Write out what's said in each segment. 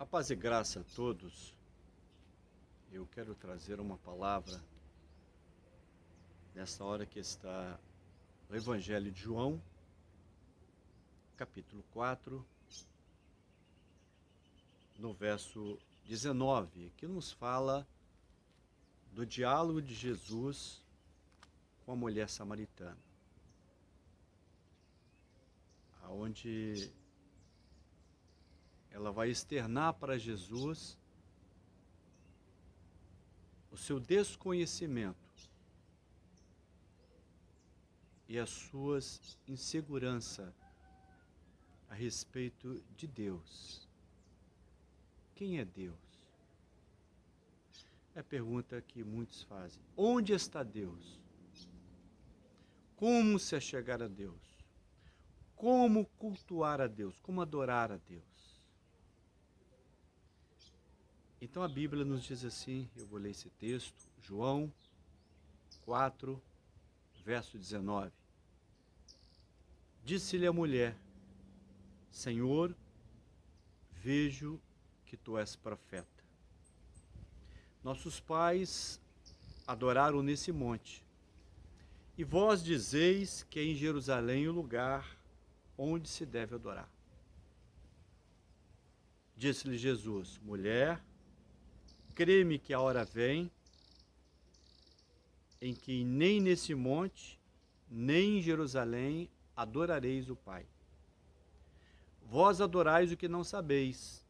A paz e graça a todos. Eu quero trazer uma palavra nesta hora que está no Evangelho de João, capítulo 4, no verso 19, que nos fala do diálogo de Jesus com a mulher samaritana, aonde ela vai externar para Jesus o seu desconhecimento e as suas inseguranças a respeito de Deus. Quem é Deus? É a pergunta que muitos fazem. Onde está Deus? Como se achegar a Deus? Como cultuar a Deus? Como adorar a Deus? Então a Bíblia nos diz assim, eu vou ler esse texto, João 4, verso 19. Disse-lhe a mulher: Senhor, vejo que tu és profeta. Nossos pais adoraram nesse monte, e vós dizeis que é em Jerusalém o lugar onde se deve adorar. Disse-lhe Jesus: Mulher, crê-me que a hora vem em que nem nesse monte, nem em Jerusalém adorareis o Pai. Vós adorais o que não sabeis.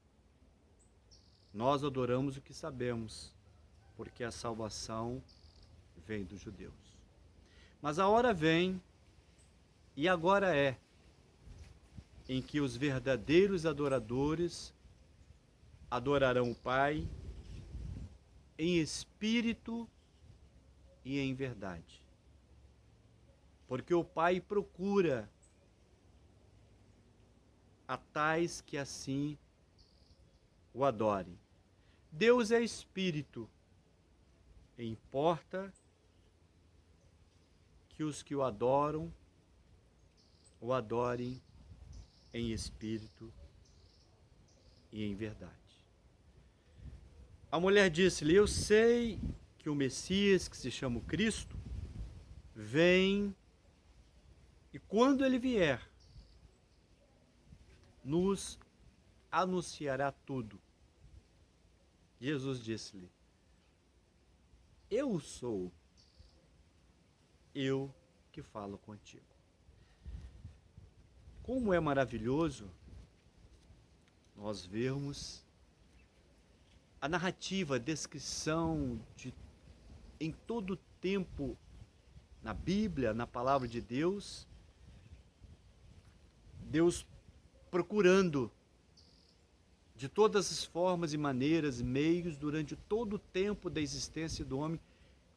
Nós adoramos o que sabemos, porque a salvação vem dos judeus. Mas a hora vem, e agora é, em que os verdadeiros adoradores adorarão o Pai em espírito e em verdade. Porque o Pai procura a tais que assim o adorem. Deus é espírito, e importa que os que o adoram o adorem em espírito e em verdade. A mulher disse-lhe: Eu sei que o Messias, que se chama o Cristo, vem, e quando ele vier, nos anunciará tudo. Jesus disse-lhe: Eu sou eu que falo contigo. Como é maravilhoso nós vermos a narrativa, a descrição em todo o tempo na Bíblia, na palavra de Deus, Deus procurando de todas as formas e maneiras, meios, durante todo o tempo da existência do homem,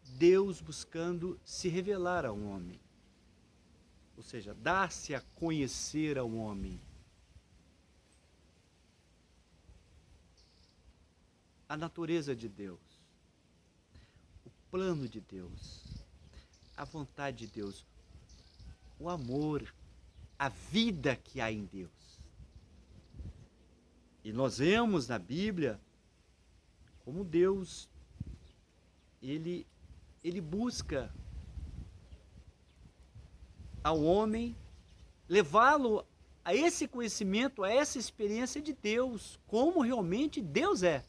Deus buscando se revelar ao homem, ou seja, dar-se a conhecer ao homem. A natureza de Deus, o plano de Deus, a vontade de Deus, o amor, a vida que há em Deus. E nós vemos na Bíblia como Deus, ele busca ao homem levá-lo a esse conhecimento, a essa experiência de Deus, como realmente Deus é.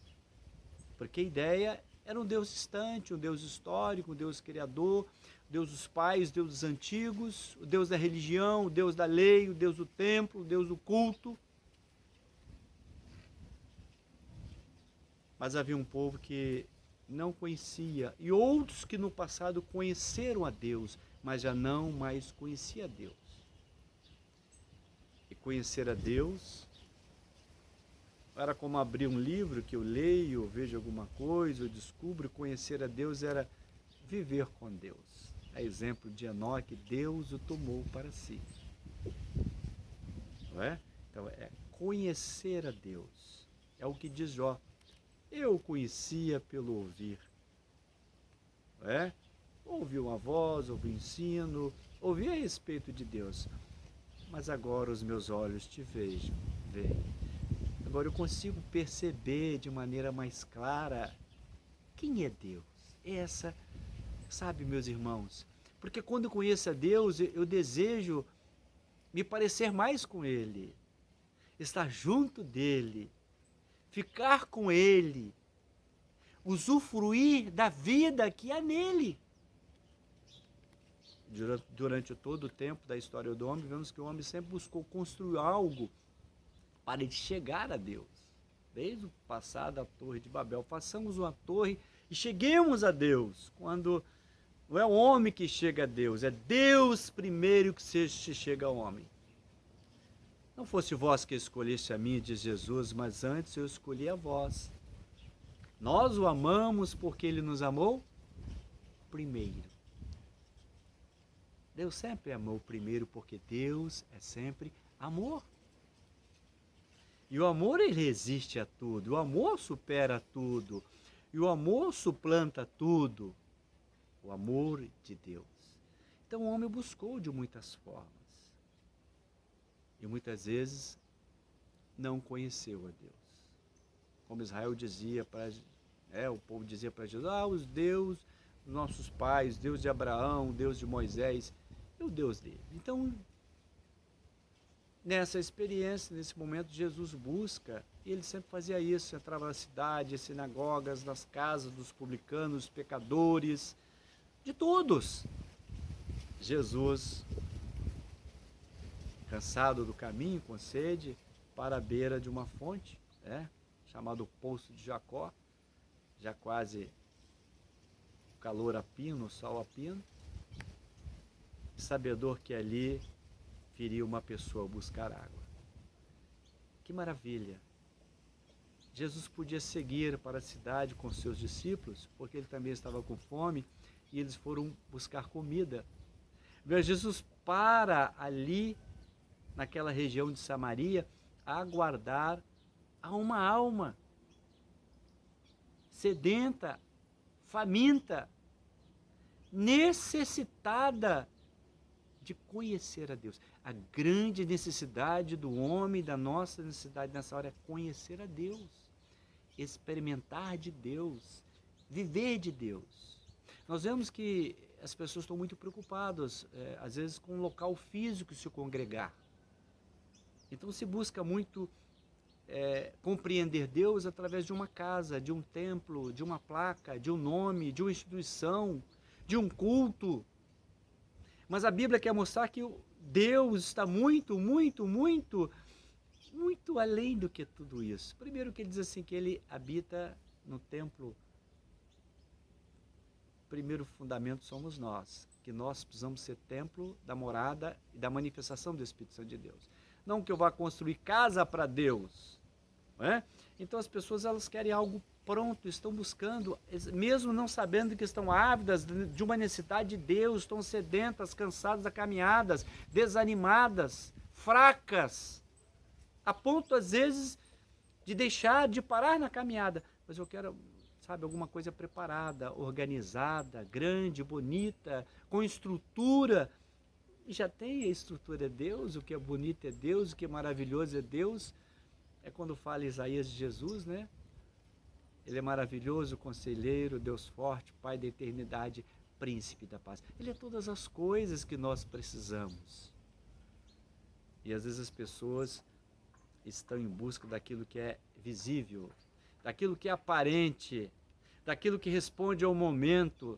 Porque a ideia era um Deus distante, um Deus histórico, um Deus criador, Deus dos pais, Deus dos antigos, o Deus da religião, o Deus da lei, o Deus do templo, o Deus do culto. Mas havia um povo que não conhecia, e outros que no passado conheceram a Deus, mas já não mais conhecia a Deus. E conhecer a Deus era como abrir um livro que eu leio, eu vejo alguma coisa, eu descubro. Conhecer a Deus era viver com Deus. A exemplo de Enoque, Deus o tomou para si. Não é? Então, é conhecer a Deus. É o que diz Jó. Eu o conhecia pelo ouvir. Não é? Ouvi uma voz, ouvi um ensino, ouvi a respeito de Deus. Mas agora os meus olhos te veem. Agora eu consigo perceber de maneira mais clara quem é Deus. Essa, sabe, meus irmãos? Porque quando eu conheço a Deus, eu desejo me parecer mais com Ele, estar junto dEle, ficar com Ele, usufruir da vida que há nele. Durante todo o tempo da história do homem, vemos que o homem sempre buscou construir algo para ele chegar a Deus. Desde o passado, da Torre de Babel, façamos uma torre e cheguemos a Deus. Quando não é o homem que chega a Deus, é Deus primeiro que se chega ao homem. Não fosse vós que escolheste a mim, diz Jesus, mas antes eu escolhi a vós. Nós o amamos porque ele nos amou primeiro. Deus sempre amou primeiro porque Deus é sempre amor. E o amor, ele resiste a tudo, o amor supera tudo, e o amor suplanta tudo. O amor de Deus. Então o homem buscou de muitas formas. E muitas vezes não conheceu a Deus. Como Israel dizia para o povo dizia para Jesus, os Deus dos nossos pais, Deus de Abraão, Deus de Moisés, e o Deus dele. Então, nessa experiência, nesse momento, Jesus busca, e ele sempre fazia isso, entrava na cidade, nas sinagogas, nas casas dos publicanos, dos pecadores, de todos. Jesus, cansado do caminho, com sede, para a beira de uma fonte, chamado Poço de Jacó, já quase o calor a pino, o sol a pino, sabedor que ali viria uma pessoa buscar água. Que maravilha! Jesus podia seguir para a cidade com seus discípulos, porque ele também estava com fome, e eles foram buscar comida. Mas Jesus para ali, naquela região de Samaria, a aguardar a uma alma sedenta, faminta, necessitada de conhecer a Deus. A grande necessidade do homem, da nossa necessidade nessa hora é conhecer a Deus, experimentar de Deus, viver de Deus. Nós vemos que as pessoas estão muito preocupadas, às vezes, com um local físico se congregar. Então se busca muito compreender Deus através de uma casa, de um templo, de uma placa, de um nome, de uma instituição, de um culto. Mas a Bíblia quer mostrar que Deus está muito, muito, muito, muito além do que tudo isso. Primeiro que ele diz assim, que ele habita no templo. Primeiro fundamento somos nós, que nós precisamos ser templo da morada e da manifestação do Espírito Santo de Deus. Não que eu vá construir casa para Deus, não é? Então as pessoas, elas querem algo pronto, estão buscando, mesmo não sabendo que estão ávidas de uma necessidade de Deus, estão sedentas, cansadas da caminhadas, desanimadas, fracas, a ponto às vezes de deixar, de parar na caminhada. Mas eu quero, sabe, alguma coisa preparada, organizada, grande, bonita, com estrutura. Já tem a estrutura de Deus, o que é bonito é Deus, o que é maravilhoso é Deus. É quando fala Isaías de Jesus, né? Ele é maravilhoso, conselheiro, Deus forte, Pai da eternidade, príncipe da paz. Ele é todas as coisas que nós precisamos. E às vezes as pessoas estão em busca daquilo que é visível, daquilo que é aparente, daquilo que responde ao momento,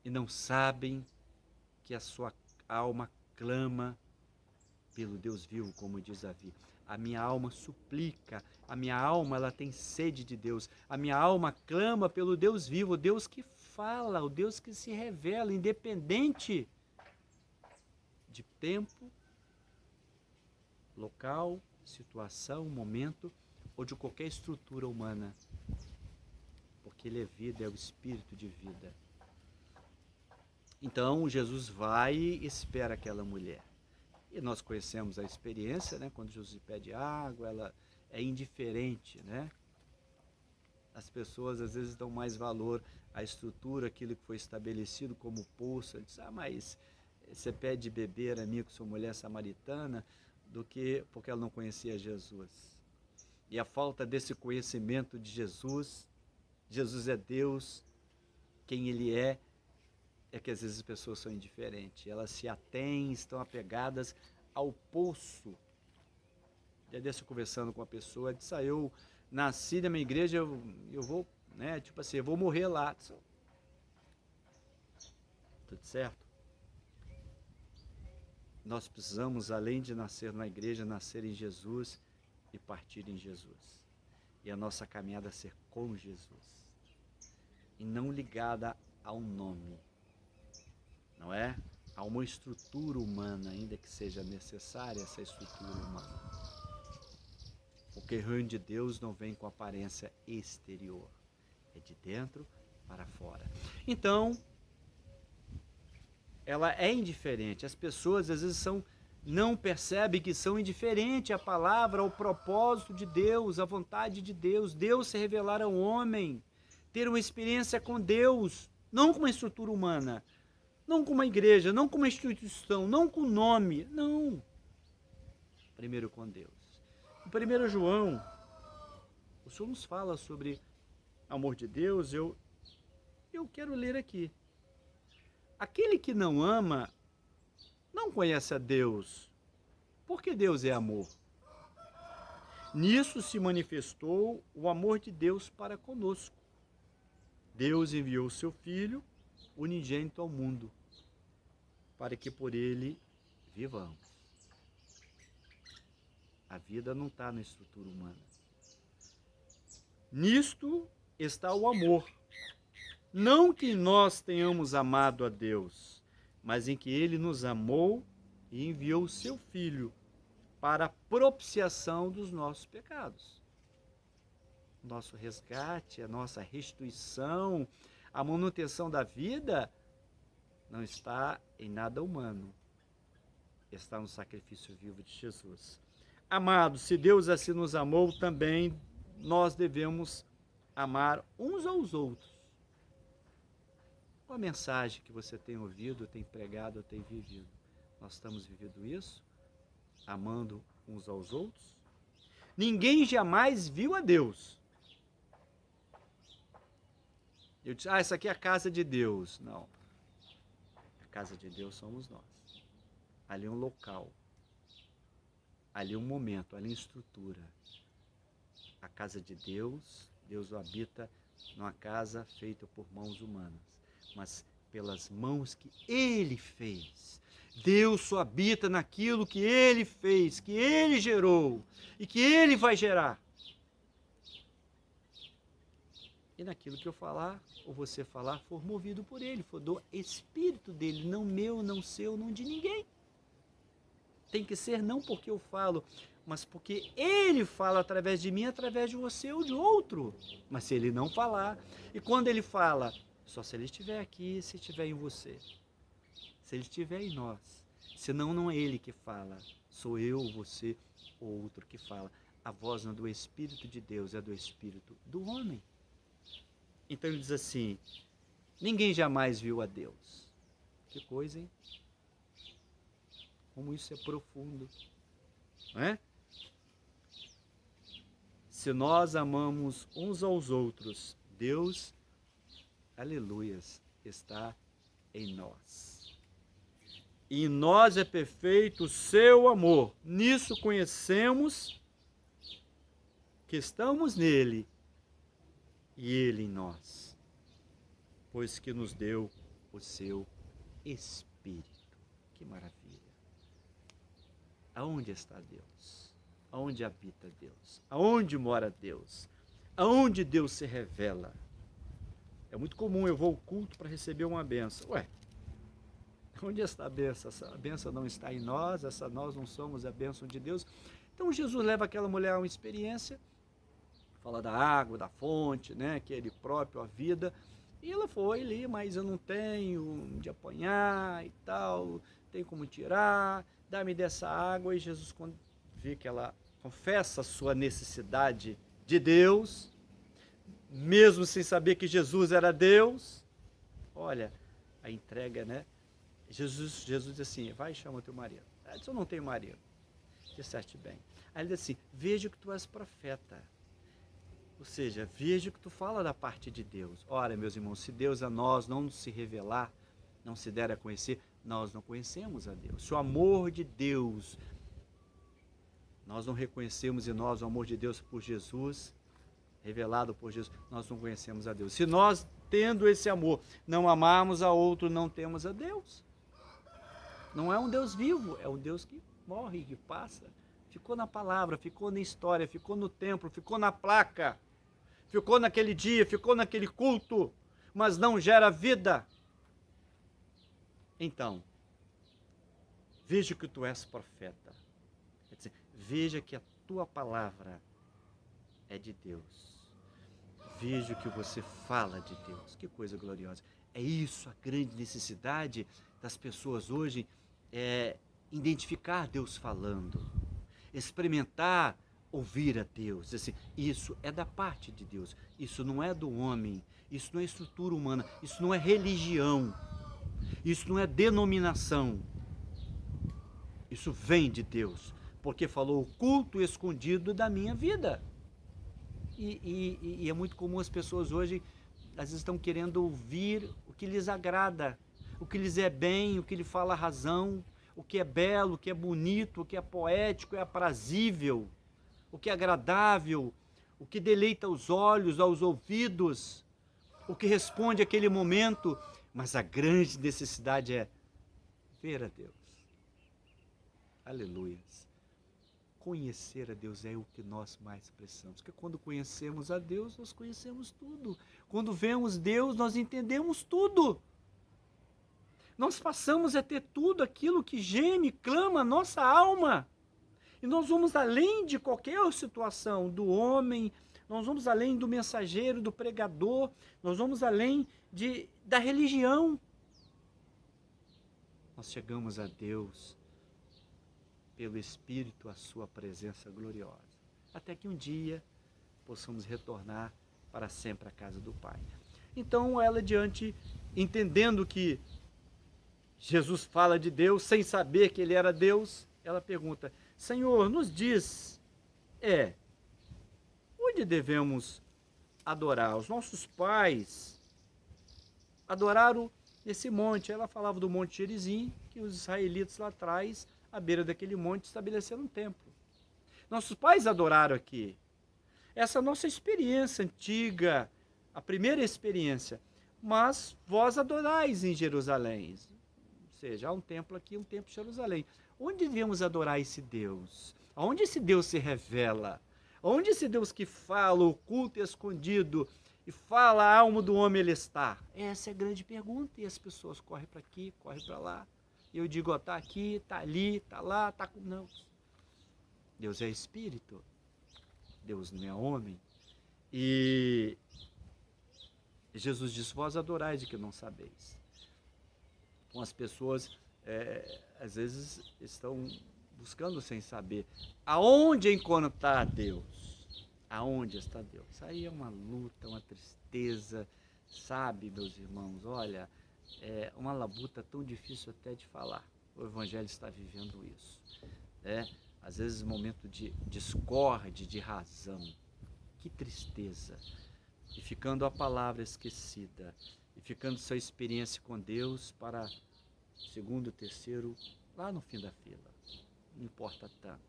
e não sabem que a sua alma clama pelo Deus vivo, como diz Davi. A minha alma suplica, a minha alma, ela tem sede de Deus, a minha alma clama pelo Deus vivo, o Deus que fala, o Deus que se revela, independente de tempo, local, situação, momento ou de qualquer estrutura humana, porque ele é vida, é o espírito de vida. Então Jesus vai e espera aquela mulher. E nós conhecemos a experiência, né? Quando Jesus pede água, ela é indiferente, né? As pessoas às vezes dão mais valor à estrutura, aquilo que foi estabelecido como poço. Ele diz, mas você pede beber a mim, que sou mulher samaritana, do que porque ela não conhecia Jesus. E a falta desse conhecimento de Jesus, Jesus é Deus, quem Ele é que às vezes as pessoas são indiferentes. Elas se atêm, estão apegadas ao poço. Já desse conversando com uma pessoa, disse, eu nasci na minha igreja, eu vou, né, tipo assim, eu vou morrer lá. Tudo certo? Nós precisamos, além de nascer na igreja, nascer em Jesus e partir em Jesus. E a nossa caminhada ser com Jesus. E não ligada ao nome. Não é? A uma estrutura humana, ainda que seja necessária essa estrutura humana. Porque o reino de Deus não vem com aparência exterior. É de dentro para fora. Então, ela é indiferente. As pessoas às vezes não percebem que são indiferentes à palavra, ao propósito de Deus, à vontade de Deus. Deus se revelar ao homem, ter uma experiência com Deus, não com uma estrutura humana, não com uma igreja, não com uma instituição, não com nome, não. Primeiro com Deus. Em 1 João, o Senhor nos fala sobre amor de Deus, eu quero ler aqui. Aquele que não ama, não conhece a Deus, porque Deus é amor. Nisso se manifestou o amor de Deus para conosco. Deus enviou o seu Filho, unigênito ao mundo, para que por ele vivamos. A vida não está na estrutura humana. Nisto está o amor. Não que nós tenhamos amado a Deus, mas em que Ele nos amou e enviou o seu Filho para a propiciação dos nossos pecados. Nosso resgate, a nossa restituição, a manutenção da vida não está em nada humano. Está no sacrifício vivo de Jesus. Amados, se Deus assim nos amou, também nós devemos amar uns aos outros. Qual a mensagem que você tem ouvido, tem pregado, tem vivido? Nós estamos vivendo isso? Amando uns aos outros? Ninguém jamais viu a Deus. Eu disse, essa aqui é a casa de Deus. Não. A casa de Deus somos nós. Ali é um local. Ali é um momento, ali é estrutura. A casa de Deus, Deus habita numa casa feita por mãos humanas, mas pelas mãos que Ele fez. Deus só habita naquilo que Ele fez, que Ele gerou e que Ele vai gerar. E naquilo que eu falar, ou você falar, for movido por Ele, for do Espírito dEle, não meu, não seu, não de ninguém. Tem que ser não porque eu falo, mas porque Ele fala através de mim, através de você ou de outro. Mas se Ele não falar, e quando Ele fala, só se Ele estiver aqui, se estiver em você. Se Ele estiver em nós. Senão não é Ele que fala, sou eu, você ou outro que fala. A voz não é do Espírito de Deus, é do Espírito do homem. Então ele diz assim, ninguém jamais viu a Deus. Que coisa, hein? Como isso é profundo, não é? Se nós amamos uns aos outros, Deus, aleluias, está em nós. E em nós é perfeito o seu amor. Nisso conhecemos que estamos nele e ele em nós, pois que nos deu o seu Espírito. Que maravilha! Aonde está Deus? Aonde habita Deus? Aonde mora Deus? Aonde Deus se revela? É muito comum, eu vou ao culto para receber uma benção. Ué, onde está a benção? Essa benção não está em nós, nós não somos a benção de Deus. Então Jesus leva aquela mulher a uma experiência, fala da água, da fonte, né, que é Ele próprio, a vida. E ela foi ali, mas eu não tenho de apanhar e tal, tem como tirar, dá-me dessa água. E Jesus, quando vê que ela confessa a sua necessidade de Deus, mesmo sem saber que Jesus era Deus, olha, a entrega, né? Jesus diz assim, vai e chama o teu marido. Ela disse, eu não tenho marido. Disseste bem. Aí ele diz assim, vejo que tu és profeta. Ou seja, vejo que tu fala da parte de Deus. Ora, meus irmãos, se Deus a nós não se revelar, não se der a conhecer, nós não conhecemos a Deus. Se o amor de Deus, nós não reconhecemos em nós o amor de Deus por Jesus, revelado por Jesus, nós não conhecemos a Deus. Se nós, tendo esse amor, não amarmos a outro, não temos a Deus. Não é um Deus vivo, é um Deus que morre, que passa. Ficou na palavra, ficou na história, ficou no templo, ficou na placa, ficou naquele dia, ficou naquele culto, mas não gera vida. Então, veja que tu és profeta. Quer dizer, veja que a tua palavra é de Deus. Veja que você fala de Deus. Que coisa gloriosa. É isso a grande necessidade das pessoas hoje, identificar Deus falando, experimentar ouvir a Deus. Assim, isso é da parte de Deus. Isso não é do homem. Isso não é estrutura humana. Isso não é religião. Isso não é denominação. Isso vem de Deus, porque falou o culto escondido da minha vida. E é muito comum as pessoas hoje, às vezes estão querendo ouvir o que lhes agrada, o que lhes é bem, o que lhe fala a razão, o que é belo, o que é bonito, o que é poético, é aprazível, o que é agradável, o que deleita os olhos, aos ouvidos, o que responde àquele momento. Mas a grande necessidade é ver a Deus. Aleluia. Conhecer a Deus é o que nós mais precisamos. Porque quando conhecemos a Deus, nós conhecemos tudo. Quando vemos Deus, nós entendemos tudo. Nós passamos a ter tudo aquilo que geme, clama a nossa alma. E nós vamos além de qualquer situação do homem, nós vamos além do mensageiro, do pregador, nós vamos além da religião. Nós chegamos a Deus pelo Espírito, a sua presença gloriosa. Até que um dia possamos retornar para sempre à casa do Pai. Então ela adiante, entendendo que Jesus fala de Deus, sem saber que ele era Deus, ela pergunta, Senhor, nos diz, onde devemos adorar? Os nossos pais adoraram nesse monte. Ela falava do Monte Gerizim, que os israelitas lá atrás, à beira daquele monte, estabeleceram um templo. Nossos pais adoraram aqui. Essa é a nossa experiência antiga, a primeira experiência. Mas vós adorais em Jerusalém. Ou seja, há um templo aqui, um templo em Jerusalém. Onde devemos adorar esse Deus? Onde esse Deus se revela? Onde esse Deus que fala, oculto e escondido, e fala a alma do homem ele está? Essa é a grande pergunta, e as pessoas correm para aqui, correm para lá. E eu digo, está aqui, está ali, está lá, está... Não. Deus é Espírito. Deus não é homem. E Jesus diz, vós adorais de que não sabeis. Então as pessoas, às vezes, estão buscando sem saber aonde encontrar Deus. Aonde está Deus? Isso aí é uma luta, uma tristeza, sabe, meus irmãos? Olha, é uma labuta tão difícil até de falar. O Evangelho está vivendo isso. Às vezes, momento de discórdia, de razão. Que tristeza. E ficando a palavra esquecida, e ficando sua experiência com Deus para segundo, terceiro, lá no fim da fila. Não importa tanto.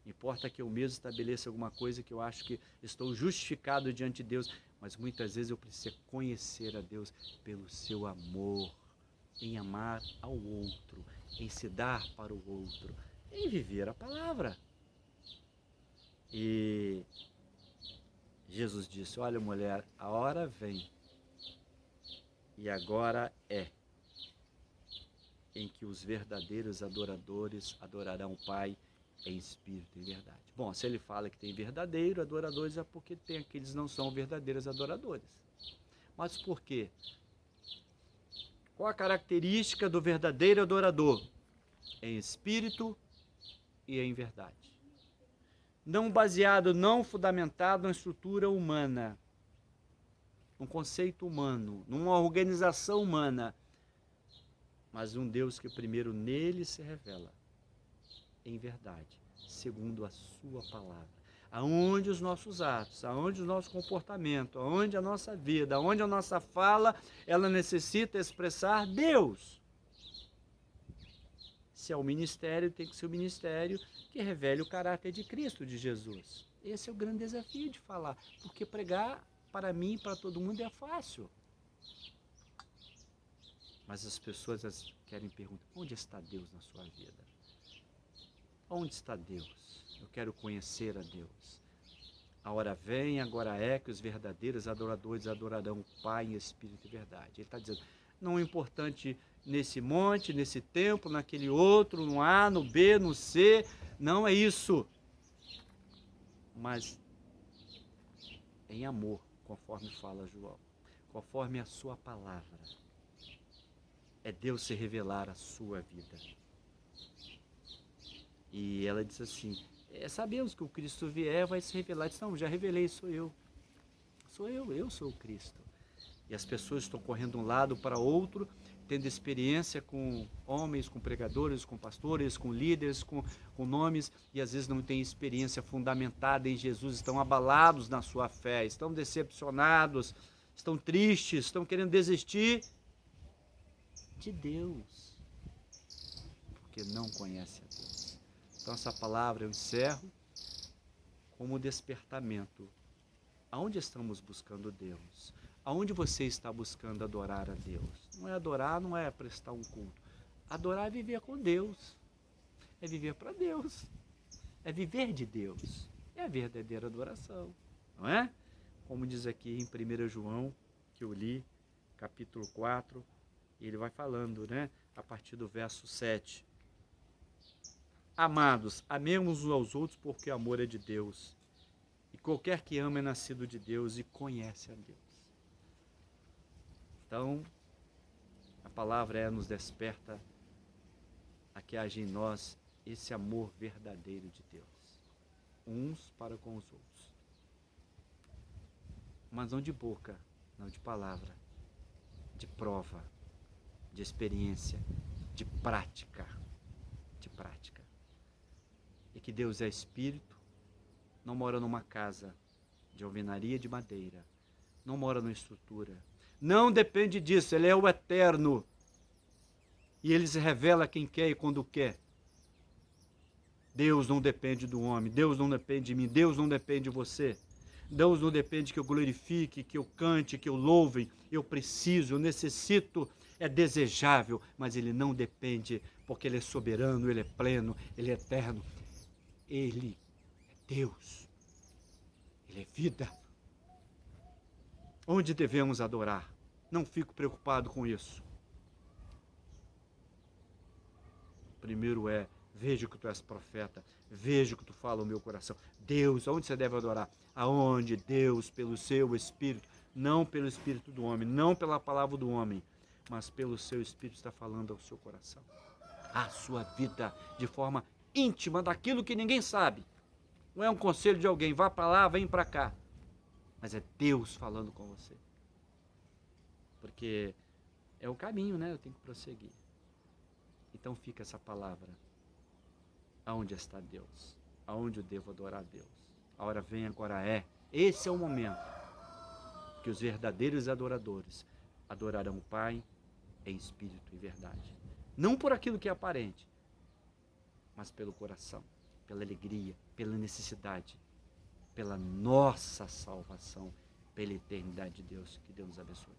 Importa que eu mesmo estabeleça alguma coisa que eu acho que estou justificado diante de Deus, mas muitas vezes eu preciso conhecer a Deus pelo seu amor, em amar ao outro, em se dar para o outro, em viver a palavra. E Jesus disse, olha mulher, a hora vem, e agora em que os verdadeiros adoradores adorarão o Pai em espírito e em verdade. Bom, se ele fala que tem verdadeiro adoradores, é porque tem aqueles que não são verdadeiros adoradores. Mas por quê? Qual a característica do verdadeiro adorador? Em espírito e em verdade. Não baseado, não fundamentado na estrutura humana, num conceito humano, numa organização humana, mas um Deus que primeiro nele se revela, em verdade. segundo a sua palavra. Aonde os nossos atos, aonde o nosso comportamento, aonde a nossa vida, aonde a nossa fala, ela necessita expressar Deus. Se é o ministério, tem que ser o ministério que revele o caráter de Cristo, de Jesus. Esse é o grande desafio de falar, porque pregar para mim e para todo mundo é fácil. Mas as pessoas querem perguntar, onde está Deus na sua vida? Onde está Deus? Eu quero conhecer a Deus. A hora vem, agora é que os verdadeiros adoradores adorarão o Pai em espírito e verdade. Ele está dizendo, não é importante nesse monte, nesse templo, naquele outro, no A, no B, no C, não é isso. Mas em amor, conforme fala João, conforme a sua palavra. É Deus se revelar a sua vida. E ela diz assim, sabemos que o Cristo vier, vai se revelar. Diz, não, já revelei, sou eu. Eu sou o Cristo. E as pessoas estão correndo de um lado para outro, tendo experiência com homens, com pregadores, com pastores, com líderes, com nomes, e às vezes não têm experiência fundamentada em Jesus, estão abalados na sua fé, estão decepcionados, estão tristes, estão querendo desistir de Deus, porque não conhece a Deus. Então essa palavra eu encerro como despertamento. Aonde estamos buscando Deus? Aonde você está buscando adorar a Deus? Não é adorar, não é prestar um culto. Adorar é viver com Deus. É viver para Deus. É viver de Deus. É a verdadeira adoração. Não é? Como diz aqui em 1 João, que eu li, capítulo 4, ele vai falando, né? A partir do verso 7. Amados, amemos uns aos outros porque o amor é de Deus. E qualquer que ama é nascido de Deus e conhece a Deus. Então, a palavra nos desperta a que haja em nós esse amor verdadeiro de Deus. Uns para com os outros. Mas não de boca, não de palavra, de prova, de experiência, de prática. De prática. E que Deus é Espírito, não mora numa casa de alvenaria de madeira, não mora numa estrutura, não depende disso, Ele é o eterno, e Ele se revela a quem quer e quando quer. Deus não depende do homem, Deus não depende de mim, Deus não depende de você, Deus não depende que eu glorifique, que eu cante, que eu louve, eu preciso, eu necessito, é desejável, mas Ele não depende, porque Ele é soberano, Ele é pleno, Ele é eterno, Ele Deus, Ele é vida. Onde devemos adorar? Não fico preocupado com isso. Primeiro vejo que tu és profeta, vejo que tu fala o meu coração. Deus, aonde você deve adorar? Aonde Deus, pelo seu Espírito, não pelo Espírito do homem, não pela palavra do homem, mas pelo seu Espírito está falando ao seu coração. A sua vida de forma íntima, daquilo que ninguém sabe. Não é um conselho de alguém, vá para lá, vem para cá. Mas é Deus falando com você. Porque é o caminho, né? Eu tenho que prosseguir. Então fica essa palavra. Aonde está Deus? Aonde eu devo adorar a Deus? A hora vem, agora é. Esse é o momento que os verdadeiros adoradores adorarão o Pai em espírito e verdade. Não por aquilo que é aparente, mas pelo coração, pela alegria, pela necessidade, pela nossa salvação, pela eternidade de Deus. Que Deus nos abençoe.